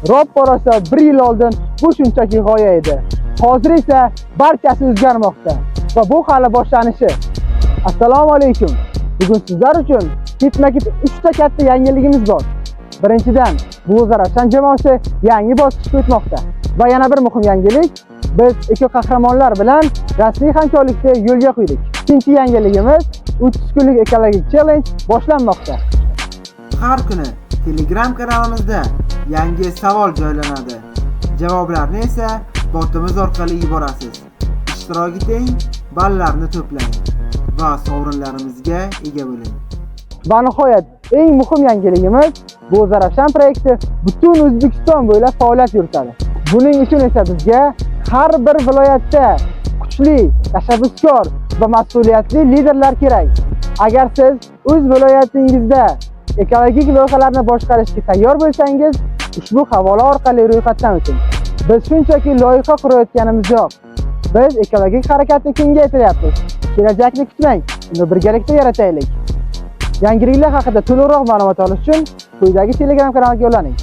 Ro'porosa 1 yil oldin bu shunchaki g'oya edi. Hozir esa barchasi o'zgarmoqda va bu hali boshlanishi. Assalomu alaykum. Bugun sizlar uchun ketma-ket 3 ta katta yangiligimiz bor. Birinchidan, bu Zarafshon jamoasi yangi bosqichga o'tmoqda va yana bir muhim yangilik, biz eko qahramonlar bilan rasmiy hamkorlikda yo'lga qo'ydik. Ikkinchi yangiligimiz 30 kunlik ekologik challenge boshlanmoqda. Har kuni Telegram kanalimizda yangi savol joylanadi. Javoblarni esa botimiz orqali yuborasiz. Ishtirok eting, ballarni to'plang va sovrinlarimizga ega bo'ling. Va nihoyat eng muhim yangiligimiz, bu Zarafshon proyekti butun O'zbekiston bo'ylab faoliyat yuritadi. Buning uchun esa bizga har bir viloyatda kuchli, tashabbuskor va mas'uliyatli liderlar kerak. Agar siz o'z viloyatingizda ekologik loyihalarni boshqarishga tayyor bo'lsangiz, ushbu havola orqali ro'yxatdan o'ting. Biz shunchaki loyiha qurayotganimiz yo'q. Biz ekologik harakatni kengaytiryapmiz. Kelajakni kutmang, uni birgalikda yarataylik. Yangiliklar haqida to'liqroq ma'lumot olish uchun quyidagi Telegram kanaliga yo'llaning.